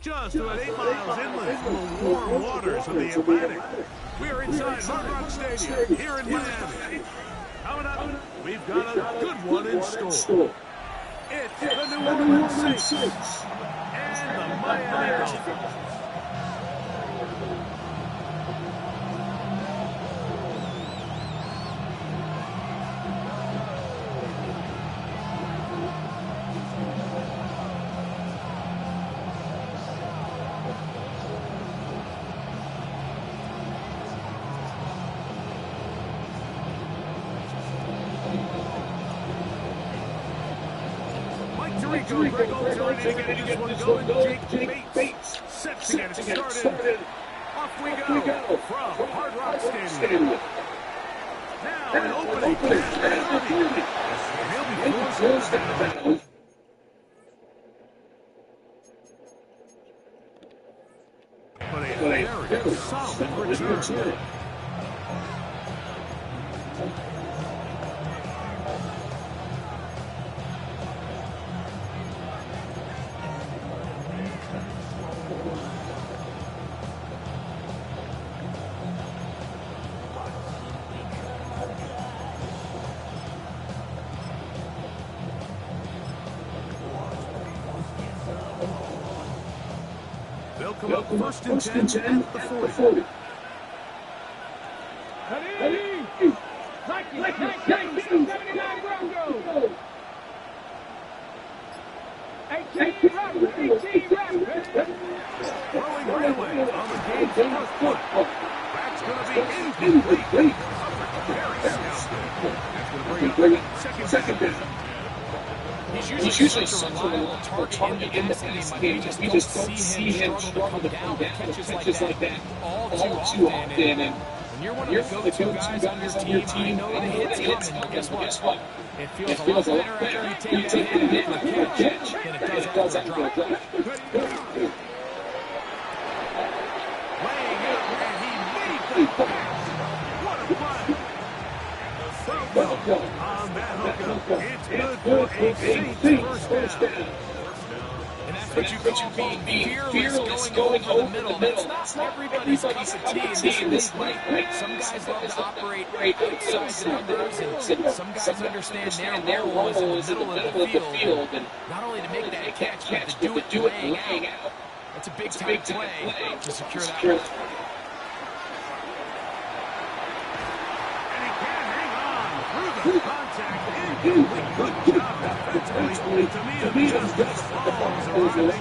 Just about 8 miles inland from the warm waters of the Atlantic, we're inside Hard Rock Stadium here in Miami. Coming up, we've got a good one in store. It's the New Orleans Saints and the Miami Dolphins. Greg Olson to get this one going. Jake Bates sets to get it started. Off we go from Hard Rock Stadium. Now an opening penalty. He'll be forced down. But a very solid return. They'll come up first and 10 at the 40. Throwing right away on the game's first punt. That's going to be incomplete. Very stout. That's going to bring up second down. He's usually such a reliable target in this game. We just don't see him struggle to come down catches like that all too often. And when you're one of the go-to guys on your team, I know the hit's coming, but guess what? It feels a lot better after you take a hit for a catch than it does after a drop. Laying out, and he made the pass. What a play! Well done on that hookup. It's good for a Saints first down. And that's what you call being fearless going over the middle. That's not everybody's cup of tea in this league. Some guys love to operate outside the numbers, and some guys understand their role is in the middle of the field. And not only to make that catch, but to do it laying out. That's a big-time play to secure that one. Through the contact, good job defensively. To me, just falls around.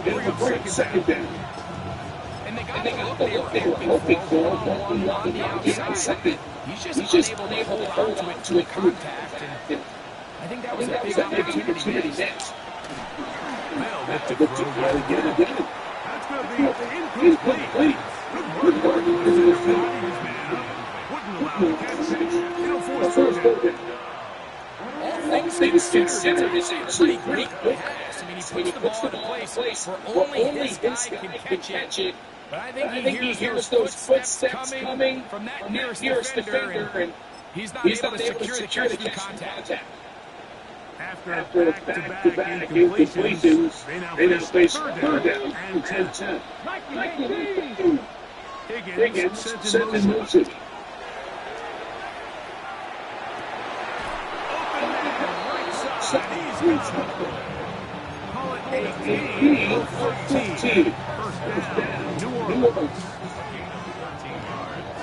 It'll bring up second down. And they got the look they were hoping for on the outside. He's just unable to hold on to it contact. And I think that was a big opportunity next. They'll get to throw yet again. That's going to be incomplete. Good work. Wouldn't allow the catch. It'll force third down. All things considered, it's a pretty great pass. I mean, he puts the ball in a place where only his guy can catch it. But I think he hears those footsteps coming from that nearest defender, and he's not able to secure the catch through contact. After back-to-back incompletions, they now face third down and 10. Higgins sends in motion. Call it a gain of 14. First down, New Orleans. 13 yards.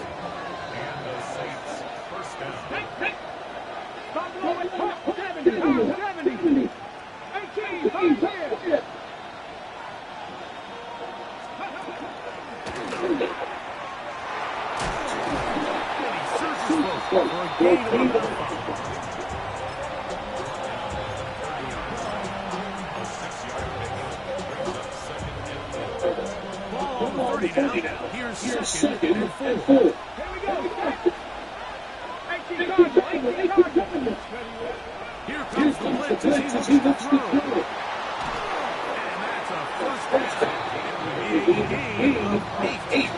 And the Saints first down. 70. 18, 5 for a gain of 5. Here's second and 4. Here we go. Here comes the blitz as he looks to throw. And that's a first down. A gain of 8.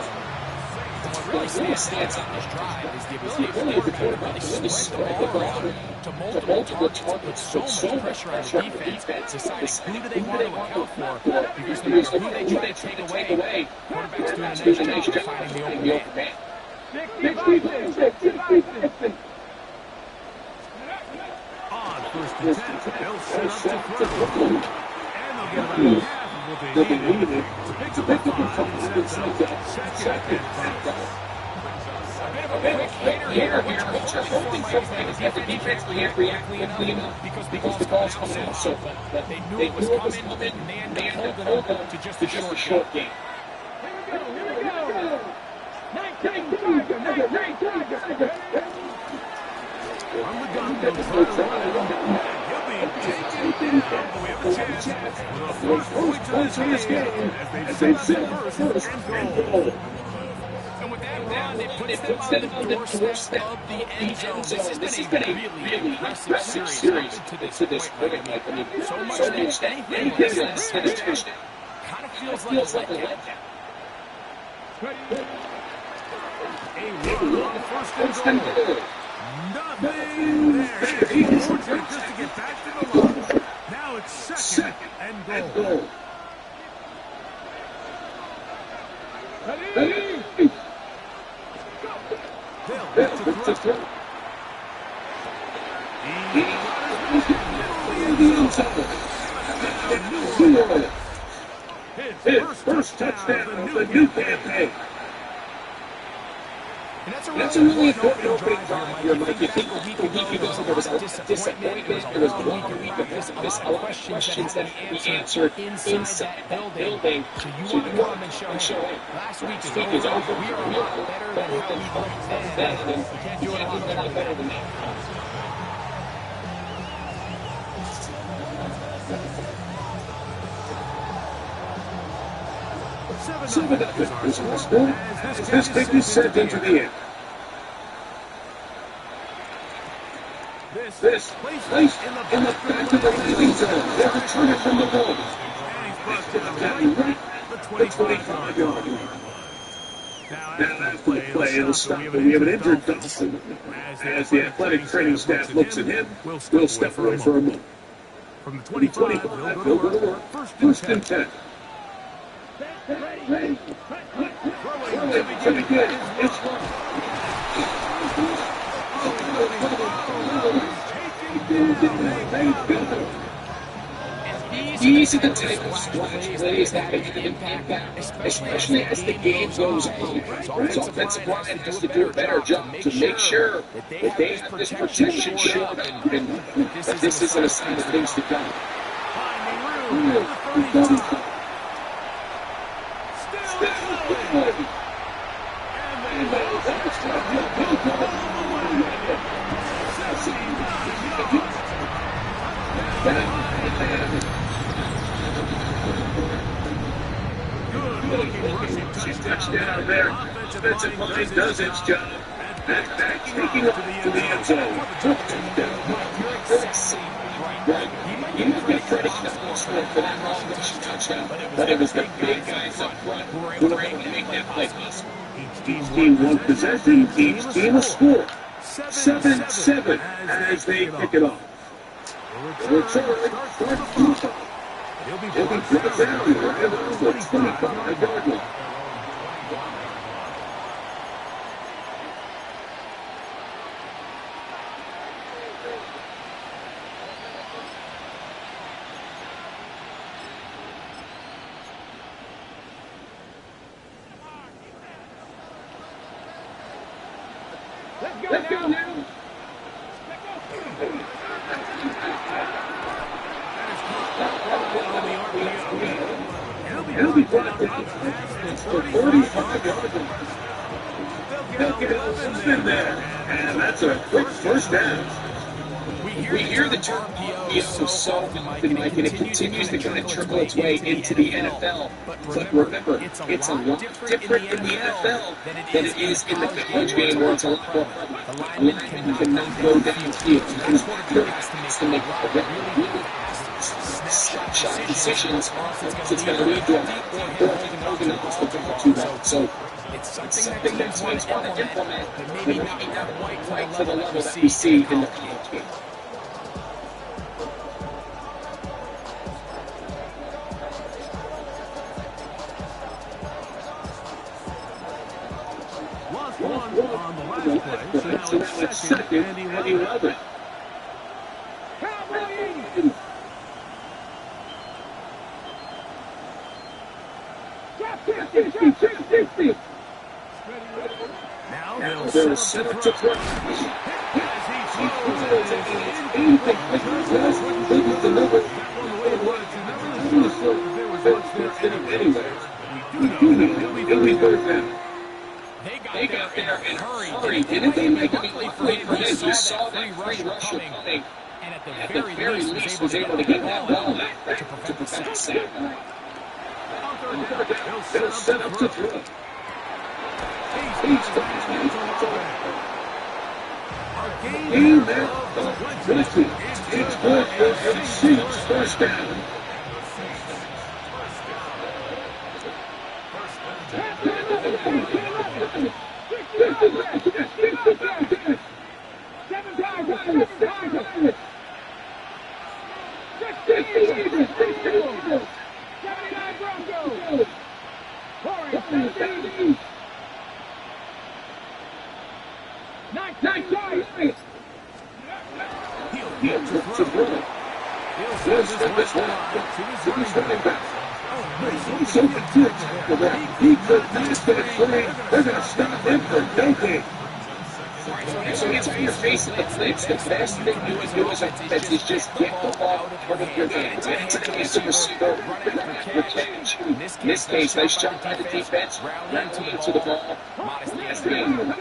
stance on this drive is the ability for the quarterback to really spread the ball around to multiple targets, put so much pressure on the defense, deciding who do they want to account for, because no matter who they try to take away, quarterback's doing a nice job of finding the open man. On first and 10, they'll set up to throw. And they'll get about half of what they needed to pick up a 5 and sets up second and 5. A bit of a quick hitter here, which you're hoping for Mike is that the defense can't react quickly enough because the ball's coming out so fast. They knew it was coming, and they ended up holding on to just a short game. Here we go. 19 From the gun, they'll try to run it. He'll be taken down, but we have a chance with a first point to this game as they set up first and goal. And with that run, it puts them on the doorstep of the end zone. This has been a really impressive series to this point. I mean, so much that anything less than a touchdown kind of feels like a letdown. A run on first and goal. Nothing there. He's fortunate just to get back to the line. Now it's second and goal. Ready? They'll get to throw. His first touchdown of the new campaign. And that's a really important opening drive here, Mike. You think a week ago there was a disappointment, there was 1 week of this questions that we answered inside that building. So you want to come and show it. Last week is over. We are a lot better than how we looked then. We can't do it a lot better than that. Seven up is our score as this kick is sent into the air. This placed in the back of the landing zone. They'll return it from the ball. And he's brought to the right at the 25-yard line. Now after the play, it'll stop. We have an injured Dawson. As the athletic training staff looks at him, we'll step away for a moment. From the 25, they'll go to work. First and 10. Ready. It's These are the type of splash plays that make an impact, especially as the game goes on. So offensive line has to do a better job to make sure that they have this protection shored up and that this isn't a sign of things to come. Touchdown there. Offensive line does its job. Back taking up to the end zone. You might get credit for that long touchdown, but it was the big guys up front who were able to make that play possible. Each team one possession, each team a score. 7-7 as they pick it off. The return starts to the top. He'll be brought down right around the 25-yard line. Let's go now. He'll be brought down for 45 yards. They'll get 11 there, and that's a quick first down. We hear the term PO so often, Mike, and it continues to kind of trickle its way into the NFL. But remember, it's a lot different in the NFL than it is in the college game where it's a lot more prevalent. The lineman cannot go downfield. His quarterback has to make a really fast snapshot decisions, it's going to lead to organized the ball too well. So it's something that teams want to implement, but maybe not quite to the level that we see in the college game. Lost one on the last play, so now it's second and 11. Now they'll set up to throw. As he throws it, it's incomplete. The number anyway. We do know he'll be third down. They got there and hurried. Didn't they make it luckily for him? He saw that free rusher coming, and at the very least was able to get that ball back to prevent a sack. They'll set up to throw. Game of 20. It's good and 6 first down. He could not get free. They're going to stop him for dunking. So it's your face and the blitz. The best thing you can do as a defense is just get the ball out of your hands. Anytime you see a receiver, catch. In this case, nice job by the defense. Rally into the ball. Modest game.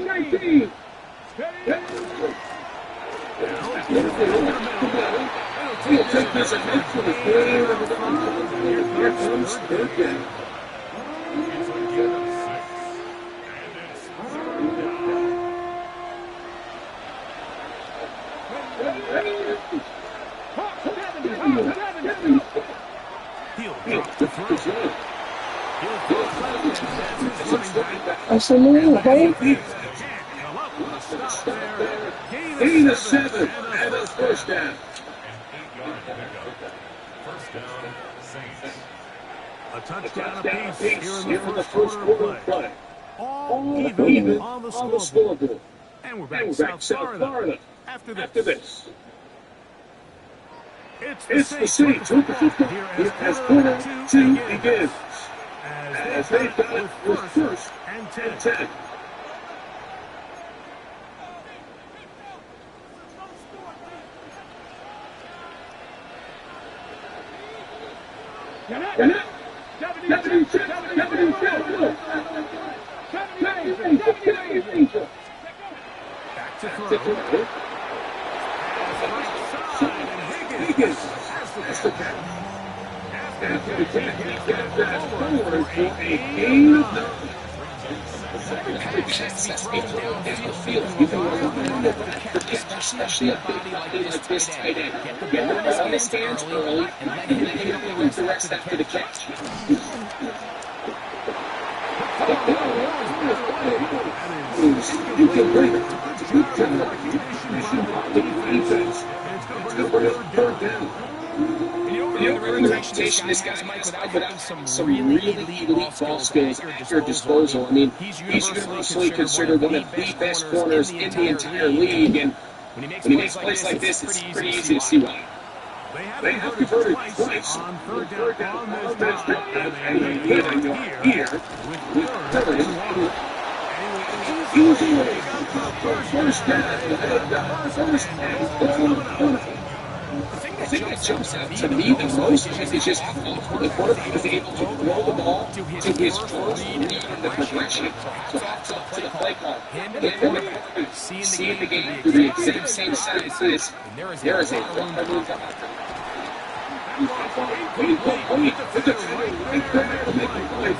19. He'll take this ahead for the game. Here comes third down. Absolutely, right? Gain of 7 and a first down. A touchdown apiece here in the first quarter play. All even on the scoreboard. And we're back South Florida after this. It's the Saints with the football here as quarter 2 begins. As they battle with first and 10. Back to throw. Higgins has the catch. After the catch, he got that forward for a gain of 9. Especially a big body like this tight end. Get the ball in his hands early and let him do the rest after the catch. You can bring it. Good job. It's good for third down. The reputation this guy might put out some really elite ball skills at your disposal. I mean, he's universally considered one of the best corners in the entire league, and when he makes plays like this, it's pretty easy to see why. They have converted twice on third down on this drive, and they hit here with third and 1. Easily first down. The thing that jumps out to me the most is just how the quarterback was able to throw the ball to his first read in the progression. So back to the play call. Him and the seeing the game through the same side as this. There is a lot of room. Incomplete with the defender right there to make the play.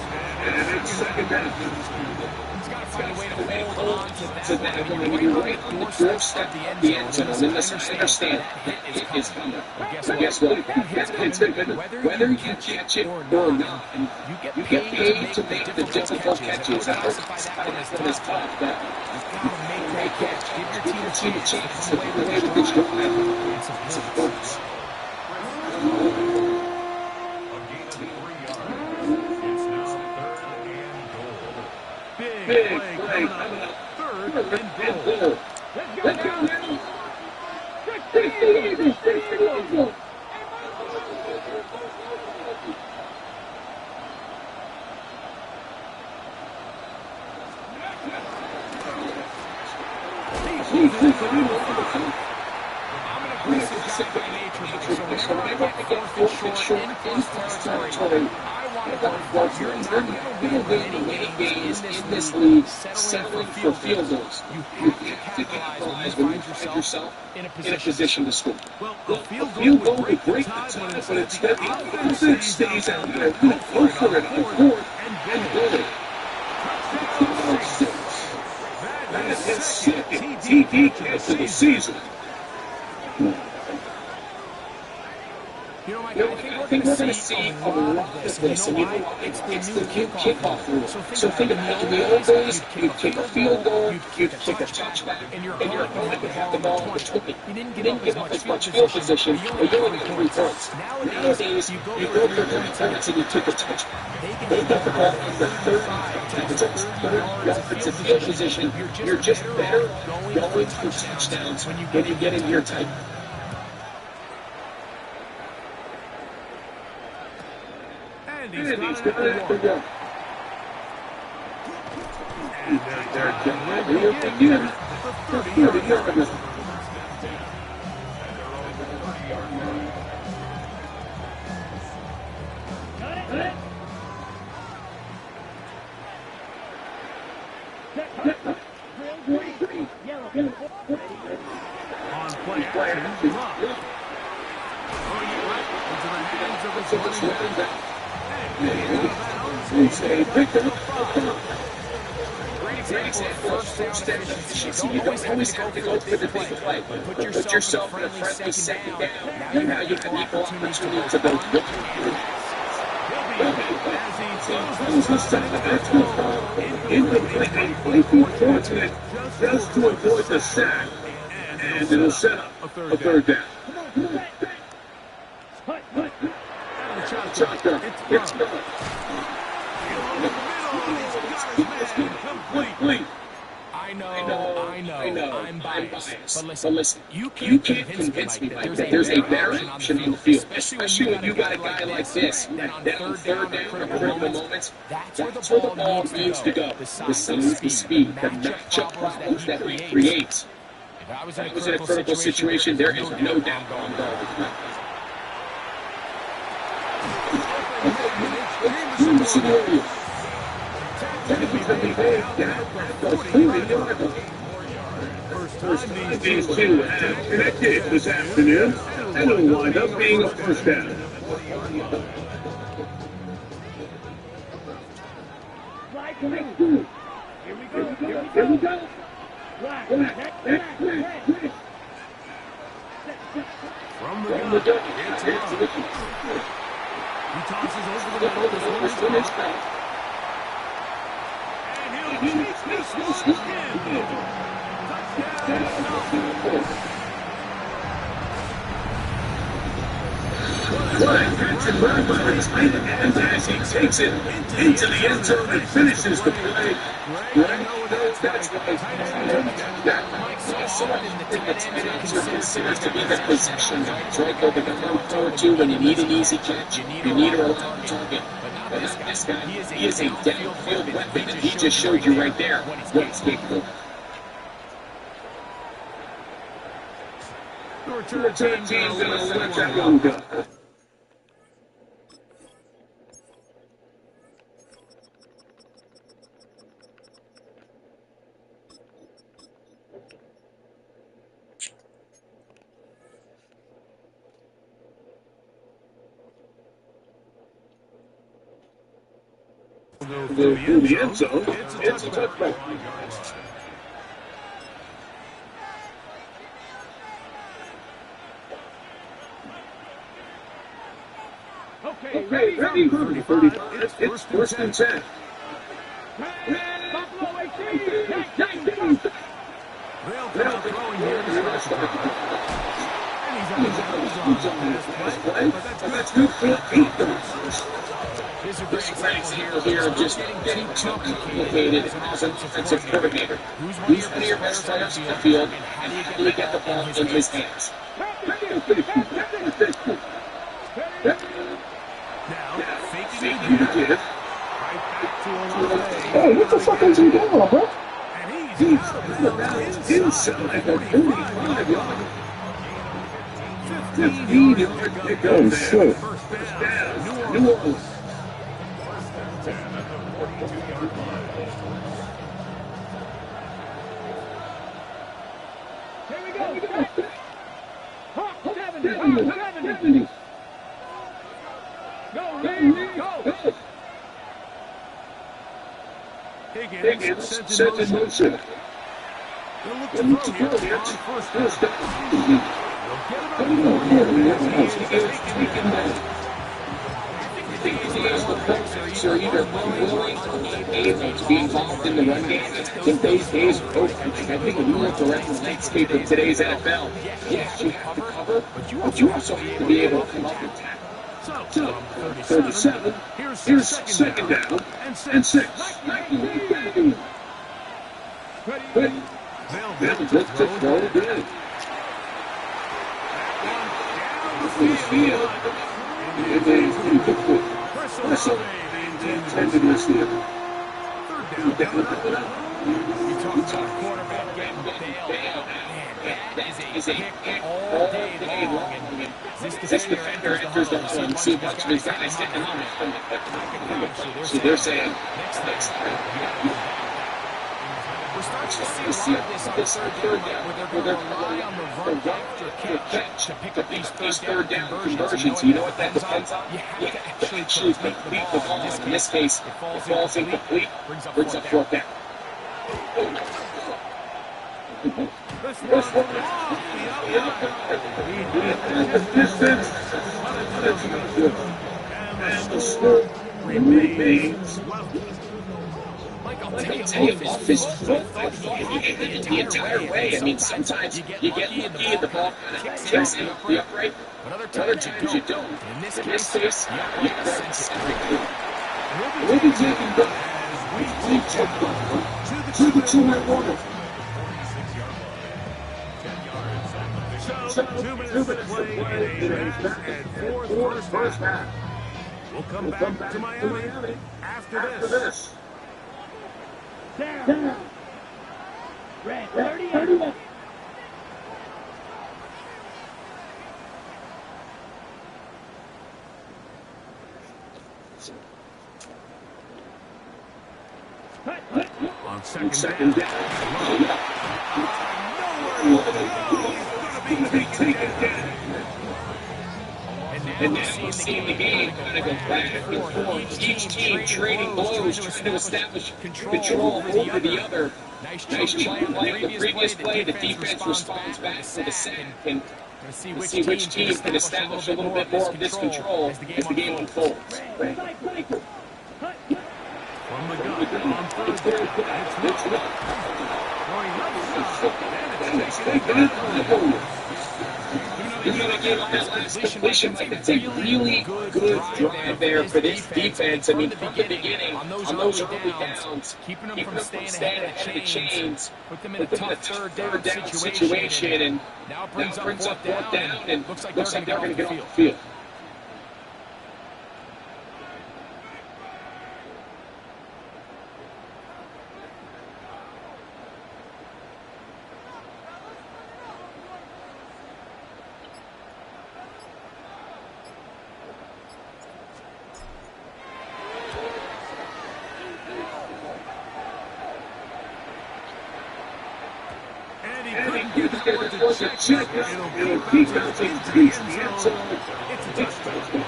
And it's second down. He's got to find a way to hold on to that when you're right on the doorstep of the end zone. And listen, I understand that hit is coming. But guess what? That hit's coming whether you catch it or not. And you get paid to make the difficult catches. I would classify that one as tough, but you've got to make that catch. Give your team a chance to come away with this drive and some points. Big play coming up. Third and goal. Let's go now. 16. I'm an aggressive guy by nature, so whenever I get fourth short in close territory, I want to go for it. You're not going to win many games in this league settling for field goals. You have to capitalize when you find yourself in a position to score. Well, a field goal would break the tie, but instead the offense stays out there. Go for it on fourth and goal. Touchdown, Saints. That is his second TD catch of the season. You know, Mike, I think we're going to see a lot of this. And you know what? It's the new kickoff rule. So think about it. In the old days, you'd kick a field goal, you'd kick a touchback, and your opponent would have the ball on the 20. You didn't give up as much field position, but you only got 3 points. Nowadays, you go for 3 points and you kick a touchback. They got the ball in the 35 to 30 yards of field position. You're just better going for touchdowns when you get into your tight. And he's got it at the 1. And they're getting again at the 30-yard line. On play action, drop. Throwing it right into the hands of his running back. Great example of first down efficiency. You don't always have to go for the big play, but put yourself in a friendly second down. Now you have equal opportunity to go just to avoid the sack, and it'll set up a third down. Shotgun, it's gone. Complete. I know, I'm biased. But listen, you can't convince me that there's a better option on the field, especially when you got a guy like this, that on third down in critical moments, that's where the ball needs to go. The size, the speed, the matchup problems that he creates. If I was in a critical situation, there is no doubt going to go. Scenario. First time these two have connected this afternoon, and it'll wind up being a first down. Here we go. From the gun, it's he tosses over the middle. This one is back. And he'll chase this one in. Touchdown. Catch it right by the tight end as he takes it into the end zone and finishes the play. That's right. That someone in the tight ends are considered to be the possession guys, right? They're the guy to go to when you need an easy catch, you need a long target. But this guy, he is a downfield weapon, and he just showed you right there what he's capable of. Your team's going to let that one go. Go through the end zone. It's a touchback. Okay, ready for the 35. It's first and 10. Buffalo 18. They'll come out throwing here to start. And he's on this play, but that's good for 8 yards. Here's a great example here of just getting too complicated as an offensive coordinator. Who's one of your best players in the field, and how do you get the ball in his hands? Now, faking the give. Right back to Olave. Hey, what the fuck is he doing, bro? And he's out of bounds inside the 45-yard. 15-yard pickup Oh, there. shit. First down, New Orleans. Here we go. Hawk 70. Go, Lee, go. Higgins set in motion. They'll look to throw here on first down. Are either willing or able to be involved in the run game. I think those days are over. I think when you look around the landscape of today's NFL, yes, you have to cover, but you also have to be able to come up and tackle. So, 37. Here's second down and 6. They'll look to throw good. Field. It is Whistle. Intended receiver. Third down. You talk about a quarterback getting bailed. Man, that is a kick all day long. And this defender enters the hole and see much of his guys sticking on it. So they're saying, next time, we're starting to see a lot of this on third down, where they're going to rely on the run after catch to pick up these third down conversions. You know what that depends on? You have to actually complete the ball. In this case, it falls incomplete, brings up fourth down. This one off the outside. Distance. And the score remains level. I'll tell you, off his foot the entire way. I mean, sometimes you get lucky and the ball kind of takes the upright, but other times you don't. In this case, you got to center. We'll be taking back as we check to the 2-minute warning. So, 2 minutes to play in a back and forth first half. We'll come back to Miami after this. Down. Red, 30. On second down. Nowhere to be taken down. And now seeing the game kind of go back and forth. Each team trading blows, trying to establish control over the other. Nice chunk play. The previous play, the defense responds back for the second. And see which team can establish a little bit more of this control as the game unfolds. From the gun on third down. It's going left side. And it's taken. Even though they gave up that last completion, like it's a really good drive there for this defense. I mean, from the beginning, on those early downs, keeping them from staying ahead of the chains, put them in a tough third down situation, and now it brings up fourth down, and looks like they're going to get off the field. It'll keep bouncing into the end zone. It's a touchdown.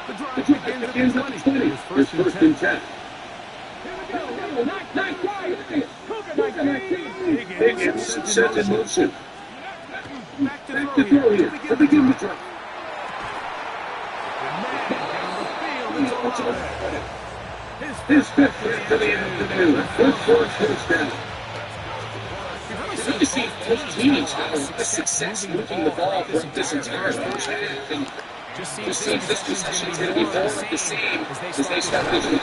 The drive begins at the 20. Here's first and 10. Higgins set in motion. Back to throw here to begin the drive. His fifth hit to the afternoon. Good first down. You've really seen both teams have success moving the ball for this entire first half. And just seems this possession is going to be more the same as they start this week.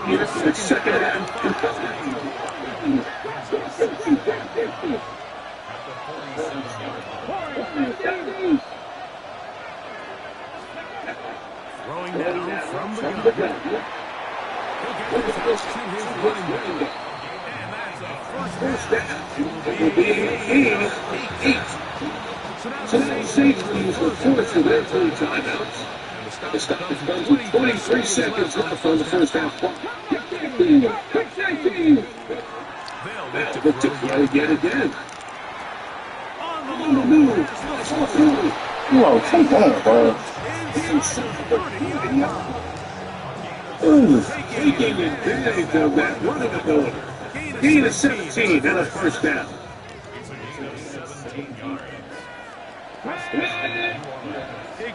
Here's second and 5. Throwing down from the gun. He'll get this to his running back. And that's a first down. It will be a 8. So now safeties were forced to their 3 timeouts. The stop is done with 23 seconds left on the first half clock. They'll look to throw again. On the move. It's all through. Whoa, take that, bro. Taking advantage of that running ability. Gain of 17 and a first down.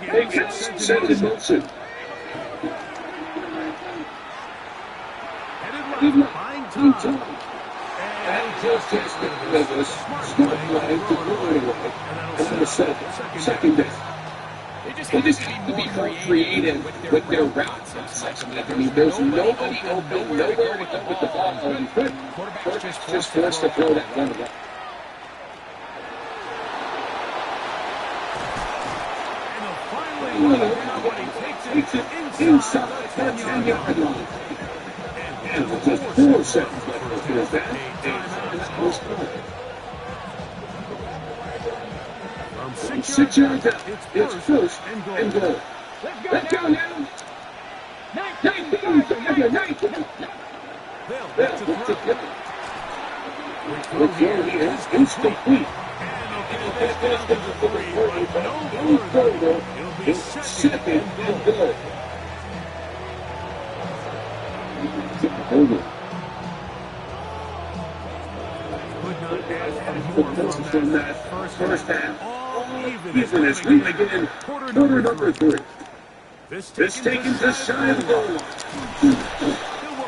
Higgins set in motion. Headed left, behind Tom. And just hits the Rivers. Smart play to throw it away. And then the second down. They just have to be more creative with their route process. I mean, there's nobody open, nowhere to go with the ball. And quarterback's just forced to throw that one away. Takes it inside the 10-yard line. And with just 4 seconds left to his back, and was caught. From 6 yards out, it's first and goal. Let's go now. 19. They'll put together. The throw here is complete. No further. It's second and goal. From that first half, even as we begin quarter number 3. This taken just shy of the goal line.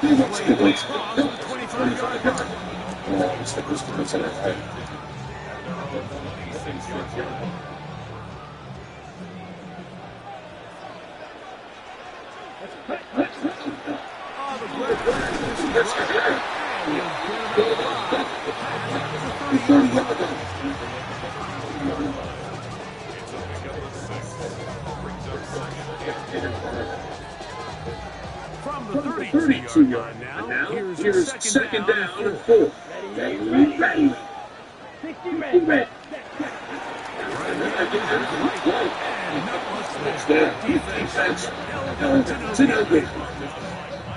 He wants to go across the 25 yard. It's the first one center. From the 32 yard now, here's second down and 4. Ready. It's that defense. To no good.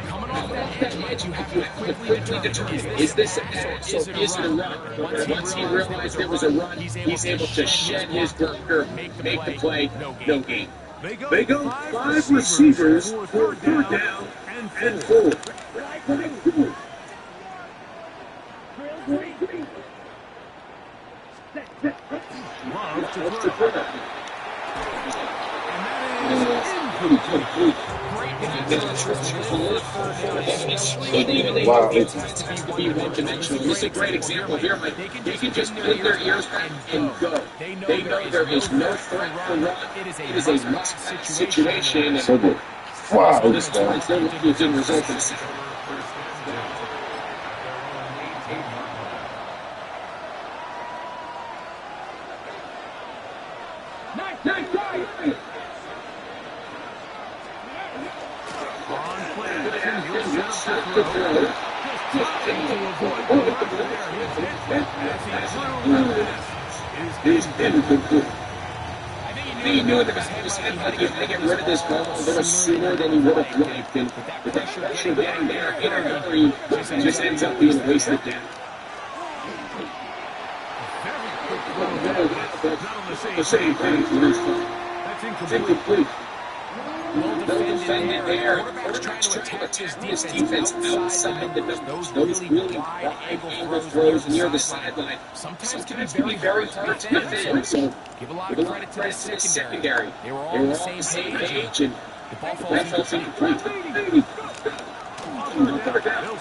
Coming off that edge, you have to quickly determine, is this a pass or is it a run? Once he realized there was a run, he's able to shed his blocker, make the play, no gain. They go 5 receivers for 4th down and 4. Love to throw. And that is incomplete. Wow. It's have to be one-dimensional. This is a great example here. Like, they can just put their ears back and go. They know there is no threat for run. It is a must-pass situation. So good. Wow. So this turns them to a good result in the second. He's incomplete. He knew in the back of his head that he had to get rid of this ball a little sooner than he would have liked. And with that pressure getting there in a hurry, just ends up being wasted down. the same page with this time. That's incomplete. Well defended there. Quarterback's trying to attack this defense outside the numbers. Those really wide angle throws near the sideline. Sometimes can be very hard to defend. So give a lot of credit to the secondary. They were all on the same page, and the ball falls incomplete.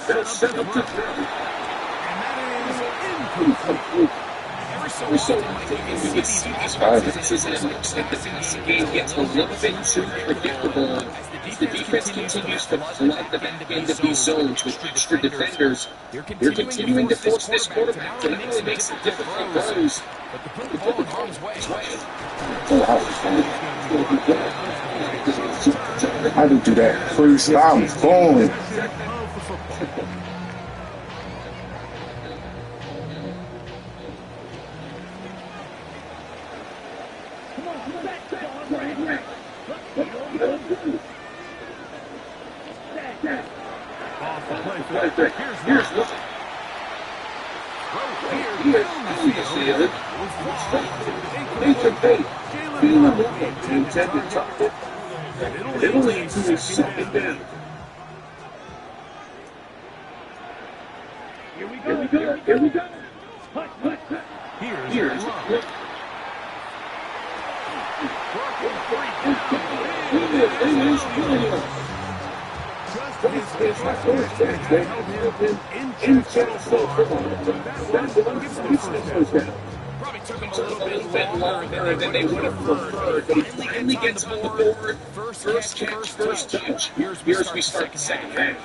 They'll set up to throw. And that is incomplete. Every so often, we can see these offenses and it looks like the passing game gets a little bit too predictable. As the defense continues to flood the back end of these zones with extra defenders, they're continuing to force this quarterback to not only make some difficult throws, but to put the ball in harm's way. How do you do that? Freestyle, boom. Here's what. The intended target. It'll lead to a second down. Here we go. Here's Probably took him a little bit longer than they would have preferred, but he finally gets on the board. First catch, first touch. Here's we start the second half.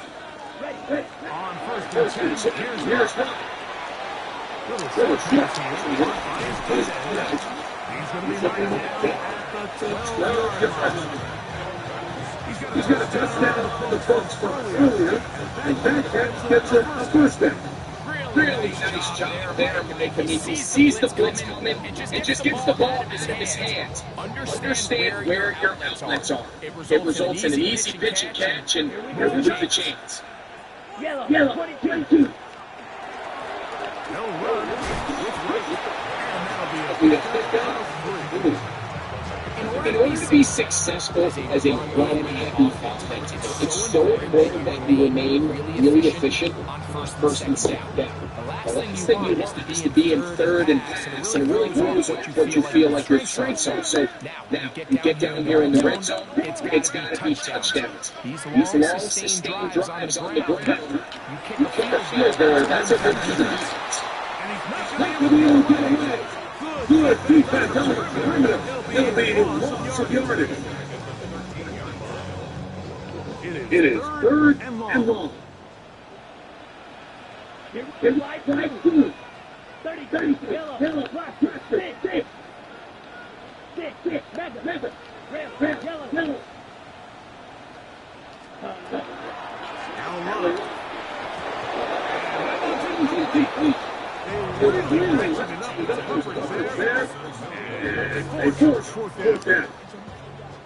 on first and 10. Here's one. He's going to be right at the 12-yard. He's got a touchdown for the folks from earlier, and that gets a first down. Really nice job there when he sees the blitz coming and just gets the ball out of his hands. Understand where your outlets are. It results in an easy pitch and catch, and here we the chance. Yellow, 22. No run with right, and that'll be a In order to be successful as a run-heavy offense, it's so important that you remain really efficient on first and second down. The last thing you want is to be in third and pass and really lose what you feel like your strengths are. So now, you get down here in the red zone, it's got to be touchdowns. These long, sustained drives on the ground, you kick the field goal, that's a good defense. Good defense on the perimeter. It'll be lots of yardage. It is third and long. Give right, 30, yellow, black, 6, Madden, red, yellow. A fourth down.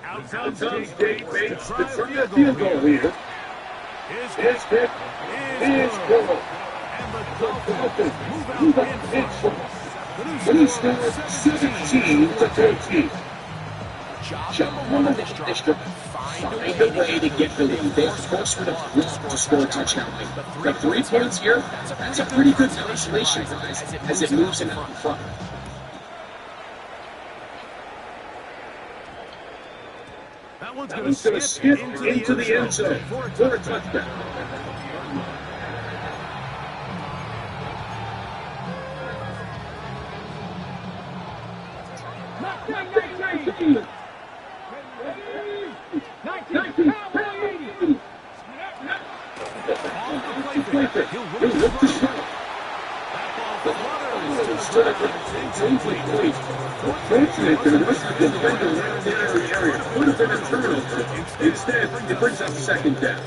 Outside State makes the field goal here. His kick is good. And the Dolphins move out in front. The new score 17-13. Job on this drive. Find a way to get the lead. They, of course, would have loved to score a touchdown. But 3 points here, that's a pretty good consolation prize as it moves in out in front. That one's going to skip into the end zone for a touchdown. Instead, it brings up second down.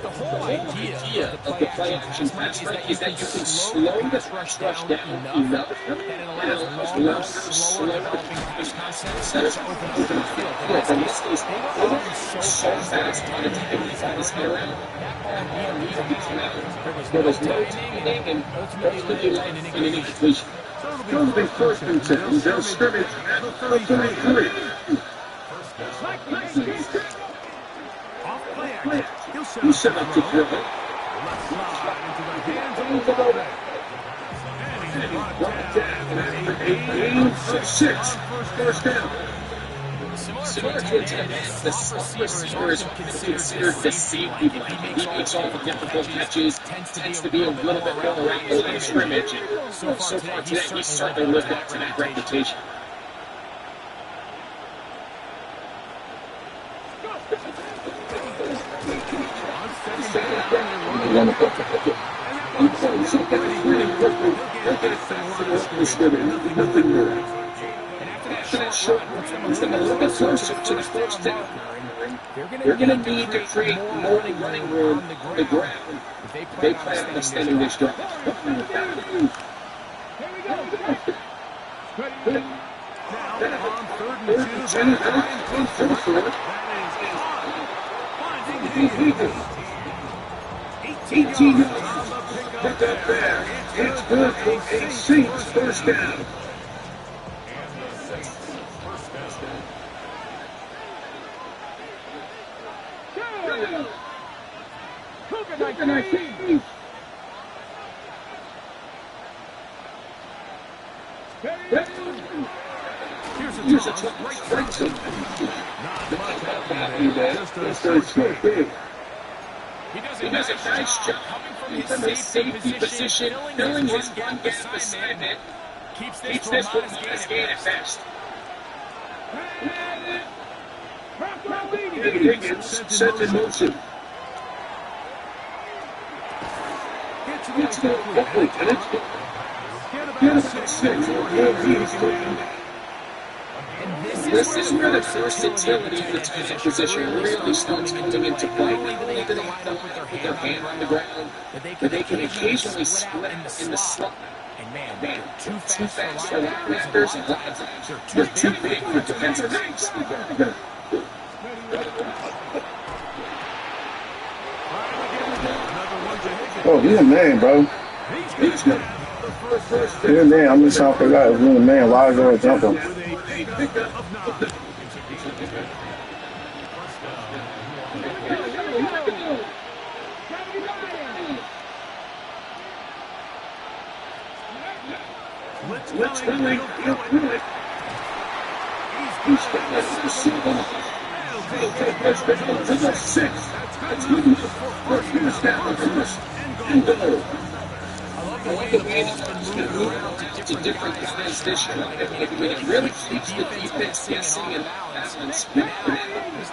The whole idea of the play action pass is that you can slow the rush down enough that it allows longer, slower developing pass concepts to open up the field. In this case, they were so fast on attacking these guys around. That ball being lead. There was no timing and ultimately led in an incompletion. So it'll Those be first and 10. They'll scrimmage at the 33. Off play action. He'll set up to throw. Left slide into the hands of the quarterback. And he's brought down at 8 first down. Similar to a tight end, the slot receiver is considered the safety blanket. He makes all the difficult catches, tends to be a little bit more around the line of scrimmage. And so far today, he's certainly lived up to that reputation. Nothing more. It's going to look at closer to the first down. They're going to need to create more running room on the ground. They plan on extending this drive. Now on 3rd and 2. That is 18 yards. Pick up there. It's good for a Saints first down. Here's a strike zone. He does a nice job from his safety position, filling his one gap assignment. Keeps this one modest gain at best. Higgins set in motion. Get to the Get about 6 This is where the versatility of the tight end position really starts coming into play. Not only do they line up with their hand on the ground, but they can occasionally split in the slot. And man, they're too fast for linebackers and linebackers. They're too big for defensive backs. Oh, he's a man, bro. He's good. He's a man. I'm just trying to figure out if he's a man. Why is there a jump him? Let's go. He's got 7. Let's go to the 6. That's good for first down. And goal. I like the way that it's been moved around to different guys this year. It really keeps the defense guessing and balance.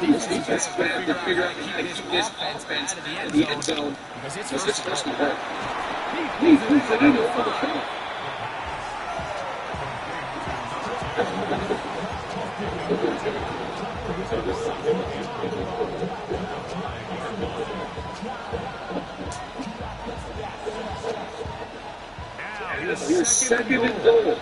These defensive guys have to figure out how to keep this offense out of the end zone because it's first and goal. He's it in for the field. Here's second and goal.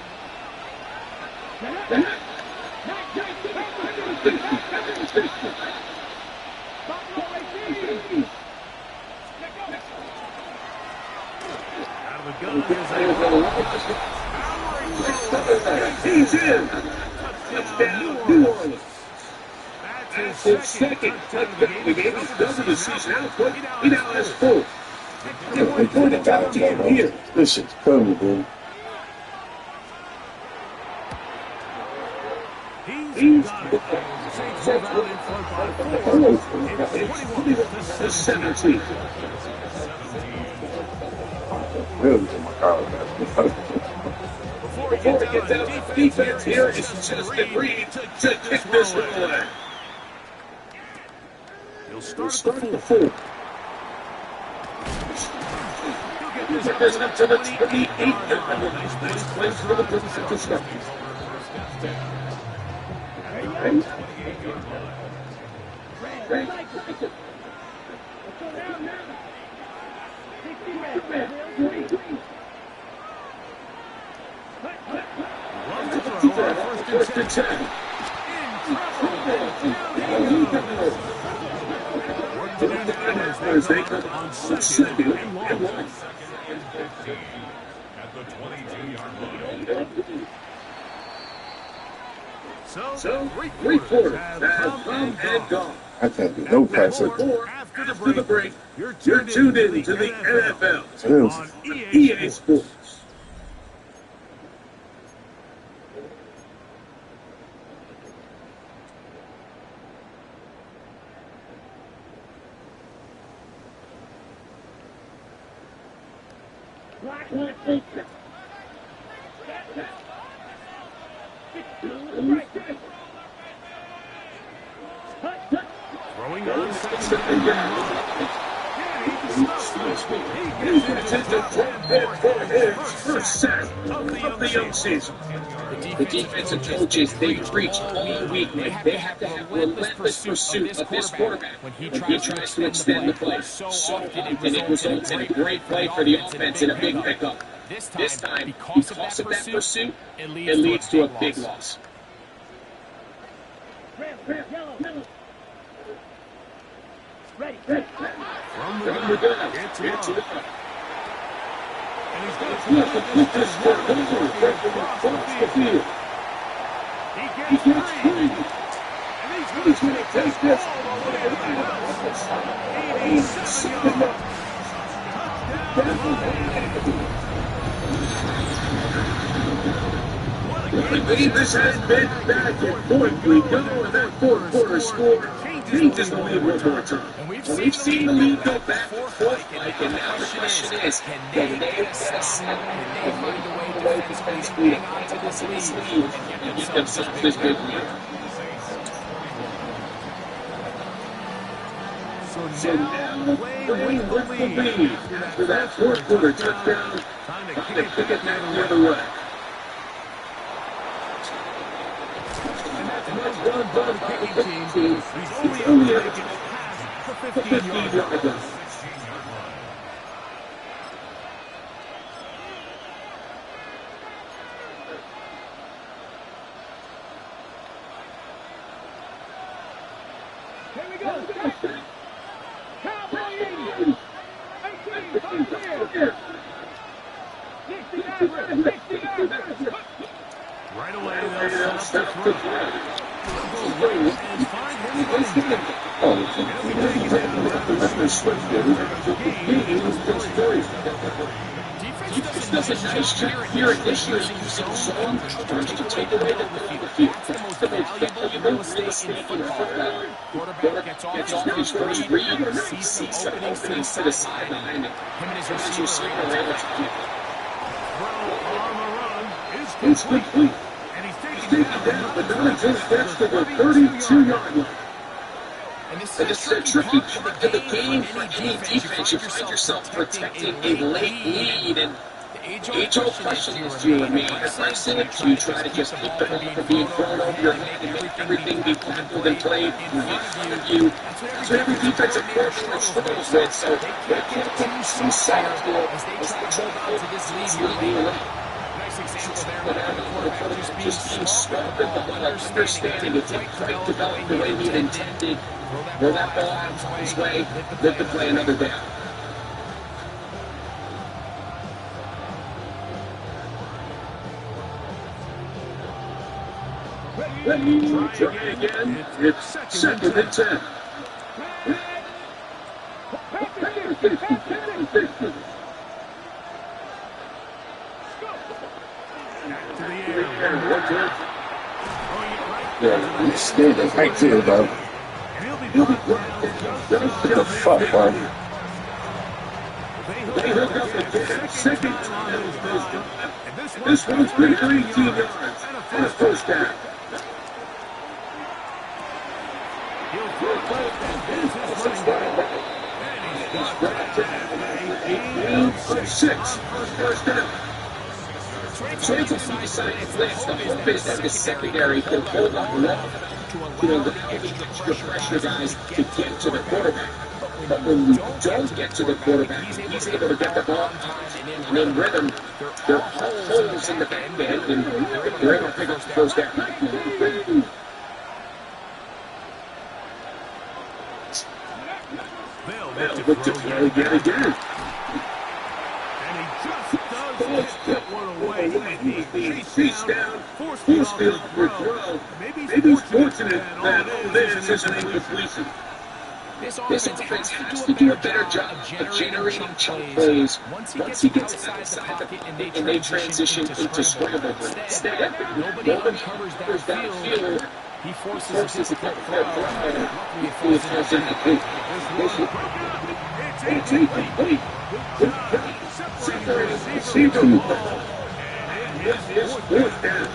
He's in. Touchdown, New Orleans. That's his second touchdown. The game is done with the season output. He now has 4. We point it back to him here. This shit's cool, dude. He's the 17. Really, my car. Before it gets out, defense here is just agreed to kick this one away. He'll start at the 4. Get this up to the 28-yard line. Nice place for the defense to start. First and 10. As they come on 2nd and 1. At the 22-yard line. So, three quarters have come and gone. I can't do no passing. More after the break. You're tuned in to the NFL on EA Sports. Throwing on second down. He gets it first sack of the young season. The defensive coaches, they preach all week that they have to have relentless pursuit of this quarterback when he tries to extend the play. So often it results in a great play for the offense and a big pickup. This time, because of that pursuit, it leads to a big loss. Ready. From the gun, it's Love. And he's going to put this across the field. He gets free. And he's going to take this all the way around. 87 yards. The game this has been back at point. We go, and that fourth quarter score changes the lead one more time. We've seen the lead go back and forth, Mike, and now the question is, can they assess it? Can they find a way defensively to hang on to this lead and get themselves this big lead? So now playing with the lead after that fourth quarter touchdown, time to kick it back the other way. And that's much done by the kicking team. He's only able to pass the 15-yard line. Here we go. Cowboy 80. 18, 5 here. 60 average. 60 average. Right away, they'll set up the throw. And find him running. Defense does a nice job here initially using zone coverage to take away the field. That's the most valuable real estate in football. Quarterback gets off his first read, sees some openings to the sideline, and him and his receiver are able to keep it. Throw on the run is complete. And he's taken down, but now just gets to the 32-yard line. And this is a tricky part of the game for any defense. You find yourself protecting a late lead, and the age-old question is, do you remain aggressive? Do you try to just keep the ball from being thrown over your head and make everything be tackled and played in front of you? That's what every defensive coordinator struggles with, so they can't take some sides as they try to hold on to this lead here. Nice example there of the quarterback just being smart with the ball, understanding it didn't quite develop the way he intended. Roll that ball out of his way, let the play another down. Try again. It's second and 10. Yeah, he's standing right there, bro. What the fuck, bro? They hook up again. Second time on this drive. This one's been for 18 yards and a first down. He'll throw it and his running back. And he's got that. 6. First down. Trades of side flips, the hope is that the secondary can hold up long enough to allow the extra pressure guys to get to the quarterback. But when you don't get to the quarterback, he's able to get the ball and in rhythm. There are holes in the back end, and they're able to pick up the first down. They'll look to throw yet again. And he just does hit that one away. He was being chased down, forced field for throw. Maybe he's fortunate that all it is an incompletion. This offense has to do a better job of generating chunk plays once he gets outside the pocket and they transition into scramble. Instead, nobody uncovers that field. He forces a difficult throw. Luckily, it falls incomplete. It's incomplete. Separating the receiver from the ball. And it is fourth down.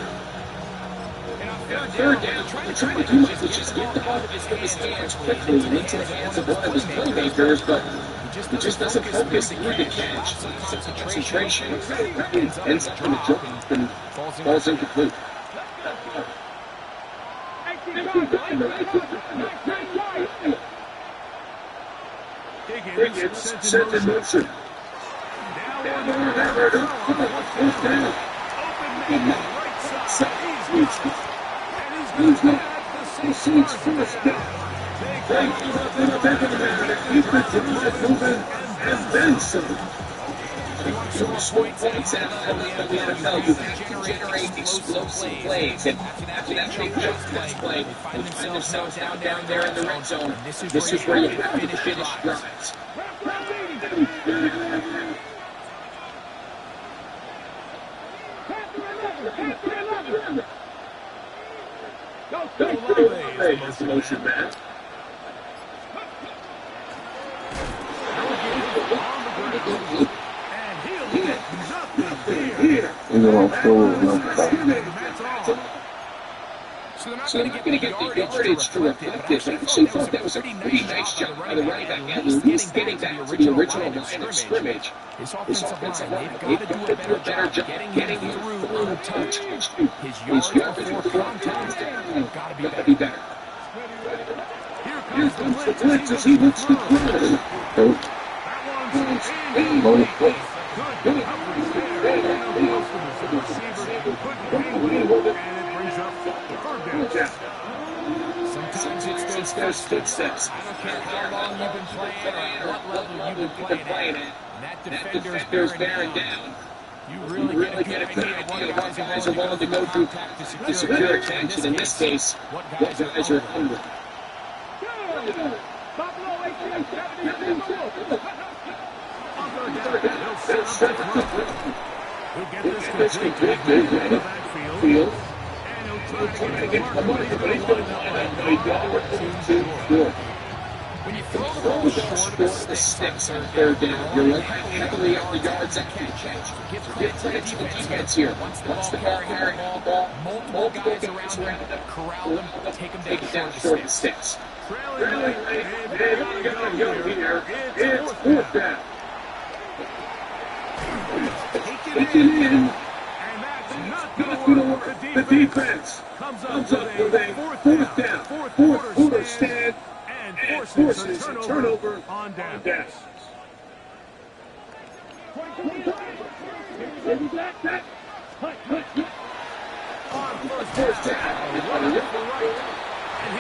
Third down, we're trying to do much, which is get the ball from his hands quickly into the hands of one of his playmakers, but he just doesn't focus through the catch. Concentration ends up in the jump and falls incomplete. Higgins sent in motion. Down, fourth down. Open man, right side. He's got the Saints first down. They give up in the defensive line moving and then some. You want points out of the NFL, you have to generate explosive plays. And after that big jump play, they find themselves down there in the red zone. This is where you have to finish drives. It's motion man. And he'll get nothing here. So they're not going to get the yardage to reflect it, but I actually thought that was a pretty nice job by the running back, at least getting back to the original line of scrimmage. This offensive line, they've got to do a better job getting him through untouched. His yards before contact have got to be better. Here comes the blitz as he looks to throw. That one's incomplete. Good coverage there. The receiver couldn't hang with it, and it brings up third down. Sometimes it's those footsteps. I don't care how long you've been playing at, what level you've been playing at. That defender's bearing down. You really get a good idea of what guys are willing to go through to secure a catch. And in this case, what guys are hungry. He'll get this complete to the backfield. And he'll try to get the mark, but he's going to line up. When you throw the ball short, the sticks on third down. You're relying heavily on the yards that can't catch. Give credit to the defense here. Once the ball carrying the ball, multiple guys around them, corral them, take them down short of the sticks. Trailing, and they gotta go here. It's fourth down. Take it in, and that's not gonna work. The defense comes up with a fourth down, fourth quarter stand, and forces a turnover on downs. On first down, a runner to the right, and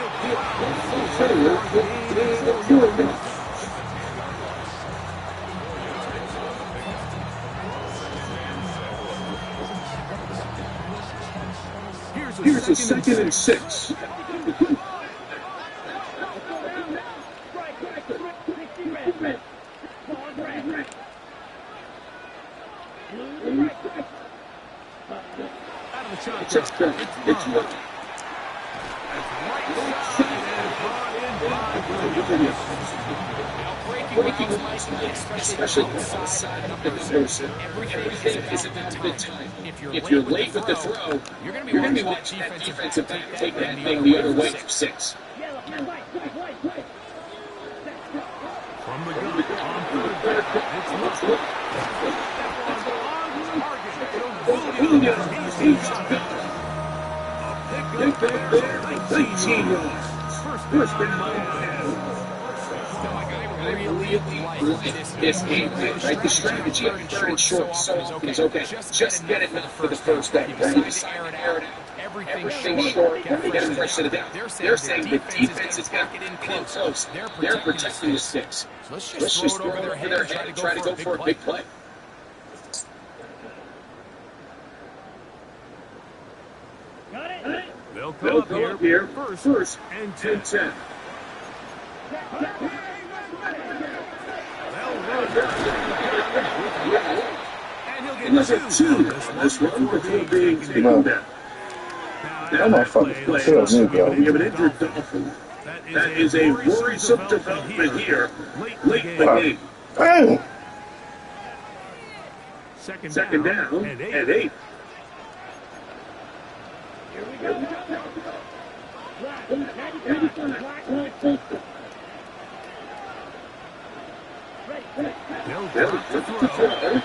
he'll go out. Here's a second and 6. It's breaking especially outside of the person. Everything is about the time. If you're late with the throw, you're going to be watching that defensive back take that thing the other way for 6. From the gun, on third down, it's Luke. Williams, he's a pickup there, 19 yards. First down. Really this game plan, right? The strategy of third and short so often is okay. Just get it for the first down. Right? Decide to air it out. Everything short, get him first to the down. They're saying the defense has got to get in close. They're protecting the sticks. Let's just throw it over their head and try to go for a big play. They'll come up here first and 10. And he'll get 2 on this one before being taken down. That motherfucker kills me, bro. We have an injured Dolphin. That is a worrisome development here late in the game. Dang. Second down and 8. They'll drop the throw.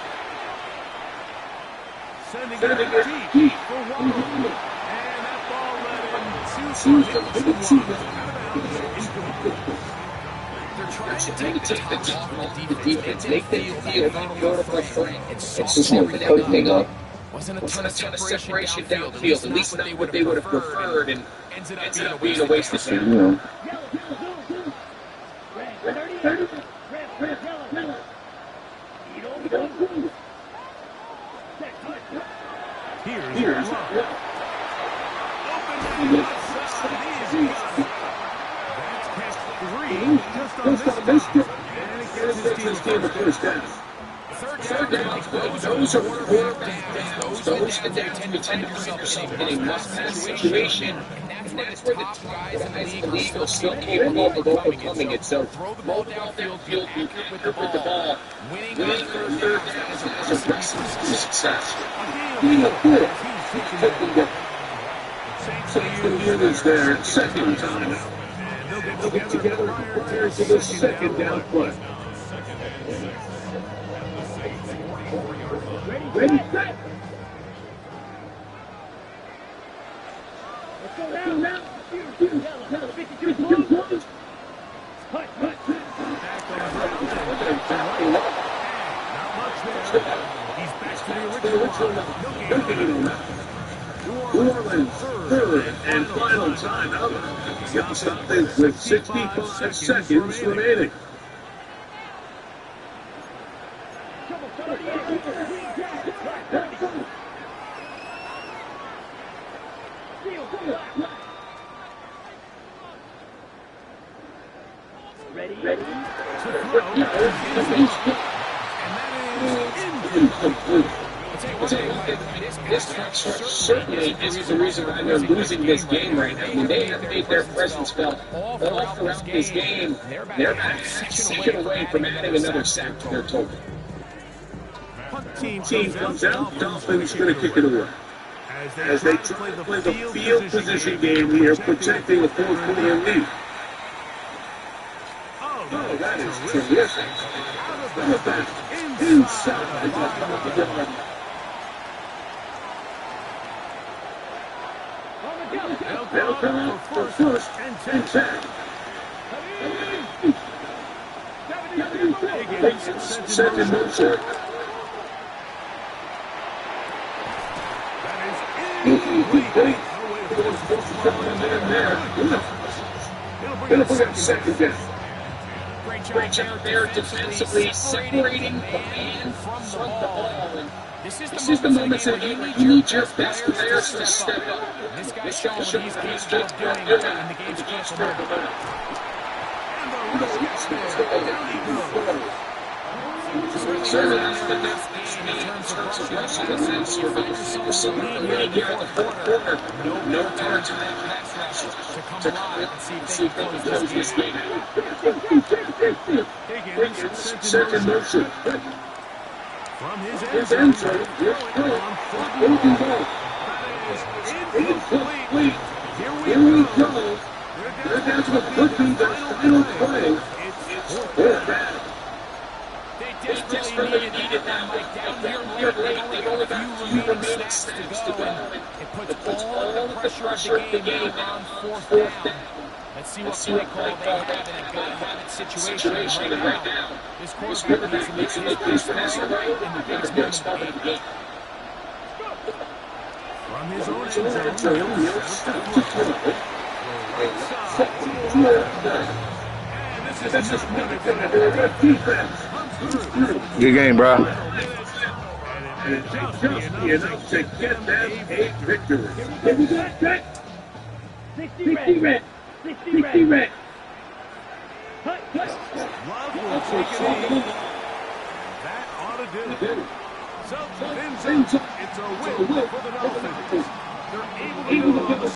Sending it deep for 1. And that ball led him 2 They're trying to take the top off the defense, make them feel vertical frame. It's just everything up. Wasn't a ton of separation downfield, at least not what they would have preferred, and ended up being a waste of time. Here's just on this one. And it gives his team a first down. Third down, those are quarterback downs. Those tend to find themselves in a must-win situation. And that's where the top guys in the league are still capable of overcoming it. So throw the ball downfield, be accurate with the ball. Winning third down is a recipe for success. Saints units there, second time. They'll get together prior to the second down play. Ready, set. Let's go down now. 52 close. Hut. Back on the ground. Not much there. He's back to the original line. New Orleans, third and final timeout. Got something with 65 seconds remaining. Ready to throw. And that is incomplete. This certainly is the reason why they're losing this game right now. I mean, they have made their presence felt all throughout this game. They're about a second away from adding another sack to their total. Team comes out, Dolphins going to kick it away. As they try to play the field position game here, protecting the 4-point lead. Oh, that is terrific. Out of that, inside. They'll come out for first and 10. Set in motion. Incomplete. It'll bring up second down. Great job there defensively, separating the man from the ball. This is the moment that you need your best players to step up. This guy's showing he's capable of doing it, and the game's canceled out. Certainly that's the best in terms of rushing defense. You're right here at the fourth quarter. No time to make pass rushes to come alive and see if they can close this game. Set in motion. From his end zone, here's Philip. Open ball. Incomplete. Here we go. They're down to the 15th final play. It's fourth down. They desperately needed that, Mike. Down here late, they've only got a few remaining snaps to go, and it puts all the pressure of the game on fourth down. Let's see what play call they have in a got-to-have-it situation right now. This quarterback needs to make his pass right in the biggest moment of the game. From his own end zone, Good game, bro. And just enough to get them a victory. 60 red. 60 red. Love will take a knee. That ought to do it. So, ends up, it's a win for the Dolphins. They're able to build on the